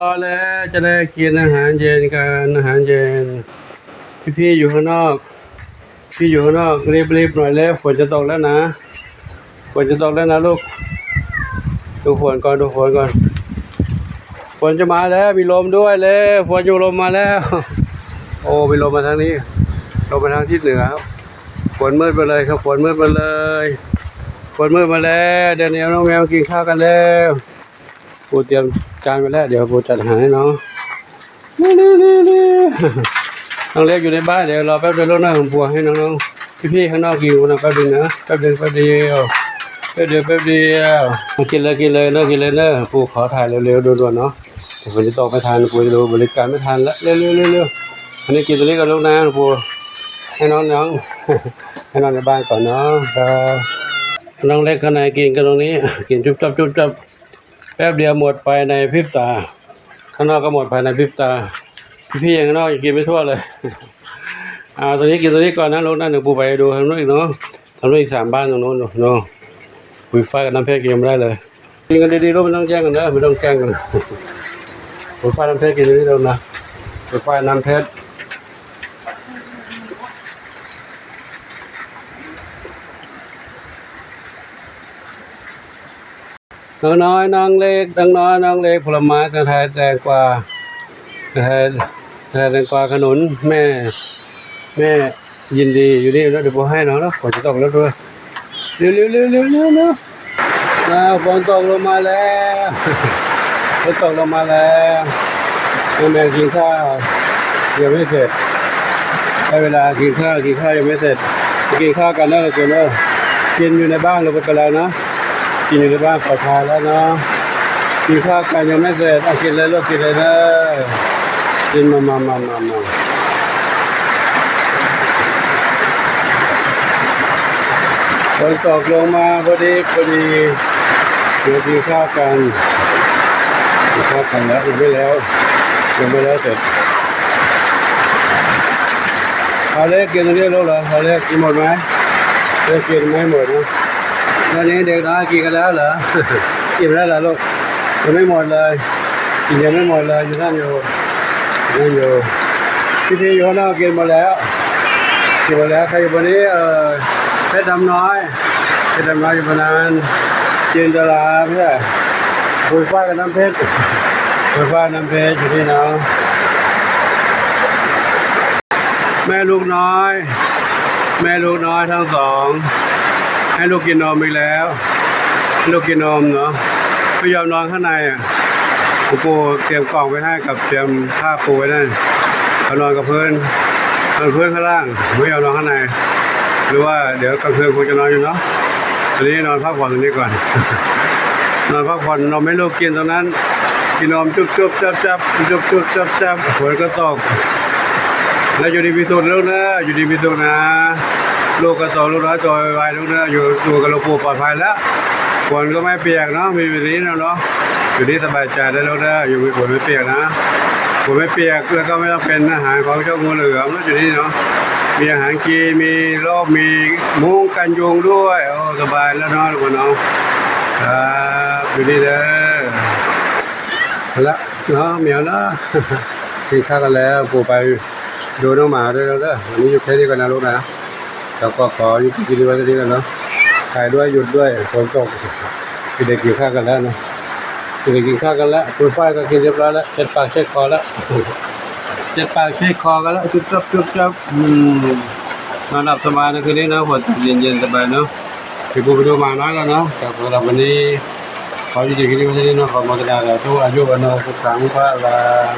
พอแล้วจะได้กินอาหารเย็นกันอาหารเย็นพี่อยู่ข้างนอกพี่อยู่ข้างนอกรีบหน่อยแล้วฝนจะตกแล้วนะฝนจะตกแล้วนะลูกดูฝนก่อนฝนจะมาแล้วมีลมด้วยแล้วฝนอยู่ลมมาแล้วโอ้มีลมมาทางนี้ลมมาทางทิศเหนือครับฝนมืดมาเลยครับฝนมืดมาเลยฝนมืดมาแล้วเดี๋ยวนี้น้องแมวกินข้าวกันแล้วปูเตรียมจานไปแล้วเดี๋ยวปูจัดอาหารให้น้องนี่น้องเล็กอยู่ในบ้านเดี๋ยวรอแป๊บเดียวลูกน้าของปูให้น้องๆพี่ๆข้างนอกกินกันนะแป๊บนึงนะแป๊บเดียวกินเลยนะปูขอถ่ายเร็วๆด่วนๆเนาะฝนจะตกไม่ทันปูจะดูบริการไม่ทันแล้วเร็วอันนี้กินตัวนี้กับลูกนะปูให้น้องให้น้องในบ้านก่อนเนาะน้องเล็กข้างในกินกันตรงนี้กินจุ๊บแป๊บเดียวหมดไปในพริบตาข้างนอกก็หมดภายในพริบตาพี่ๆข้างนอกยังกินไม่ทั่วเลยตัวนี้กินตัวนี้ก่อนนะลูกนะเดี๋ยวปูไปดูทางโน้นอีกเนาะทางโน้นอีก3 บ้านตรงโน้นเนาะปุ๋ยไฟกับน้ำเพชรกินไม่ได้เลยกินกันดีๆลูกไม่ต้องแจ้งกันนะไม่ต้องแกล้งกันปุ๋ยไฟน้ำเพชรกินนี่เรานะปุ๋ยไฟน้ำเพชรน้องเล็กผลไม้กระทายแตงกวากระทายแตงกวาขนุนแม่ยินดีอยู่นี่แล้วเดี๋ยวผมให้น้องแล้วฝนจะตกแล้วด้วยเร็วฝนตกลงมาแล้วแม่กินข้าวยังไม่เสร็จได้เวลากินข้าวยังไม่เสร็จกินข้าวกันแล้วเนาะกินอยู่ในบ้านเราไปเป็นไรนะกินอยู่ในบ้านปลอดภัยแล้วเนาะกินข้าวกันยังไม่เสร็จกินเลยลูกกินเลยนะกินมาฝนตกลงมาพอดีเดี๋ยวกินข้าวกันแล้วยังไม่แล้วเสร็จเอาเล็กกินตรงนี้ลูกเหรอเอาเล็กกินหมดไหมเล็กกินไม่หมดนะตอนนี้เด็กน้อยกินกันแล้วเหรอ กินแล้วเหรอลูกยังไม่หมดเลยกินยังไม่หมดเลยอยู่นั่นอยู่พี่อยู่ข้างนอกกินหมดแล้วใครอยู่บนนี้เพชรดำน้อยอยู่บนนั้นจินตลาไม่ใช่ปุ๋ยฟ้ากับน้ำเพชรอยู่ที่น้องแม่ลูกน้อยทั้งสองให้ลูกกินนมอีกแล้วลูกกินนมเนาะไม่ยอมนอนข้างในปูเตรียมกล่องไว้ให้กับเตรียมผ้าปูไว้นั่นเขานอนกับพื้นข้างล่างไม่ยอมนอนข้างในหรือว่าเดี๋ยวกลางคืนคงจะนอนอยู่เนาะตอนนี้นอนพักผ่อนตรงนี้ก่อนนอนพักผ่อนนมให้ลูกกินตรงนั้นกินนมจุ๊บจับฝนก็ตกแล้วอยู่ดีมีสุขลูกนะลูกก็โตลูกน้อยโตไวลูกนะอยู่กับลูกปู่ปลอดภัยแล้วฝนก็ไม่เปียกเนาะมีแบบนี้เนาะอยู่นี่สบายใจได้แล้วนะอยู่ฝนไม่เปียกนะฝนไม่เปียกแล้วก็ไม่ต้องเป็นอาหารของเจ้างูเหลือมแล้วอยู่นี่เนาะมีอาหารกินมีร่มมีมุ้งกันยุงด้วยโอ้สบายแล้วเนาะลูกน้องครับอยู่นี่เด้อแล้วเนาะเหมียวนะกินข้าวกันแล้วปู่ไปดูน้องหมาด้วยแล้วเด้อวันนี้อยู่แค่นี้ก่อนนะลูกนะแล้วก็ขออยู่กินด้วยกันเนาะถ่ายด้วยหยุดด้วยฝนตกเด็กกินข้าวกันแล้วนะกินข้าวกันแล้วคุณฝ้ายก็กินเรียบร้อยแล้วเช็ดปากเช็ดคอแล้วจุ๊บนอนหลับสบายนะคืนนี้นะฝนเย็นสบายเนาะไปดูมาน้อยแล้วเนาะแต่สำหรับวันนี้ขออยู่ที่นี่วันนี้เนาะขอมากระดาษทุกอายุวันโนสุขสันต์พระลัง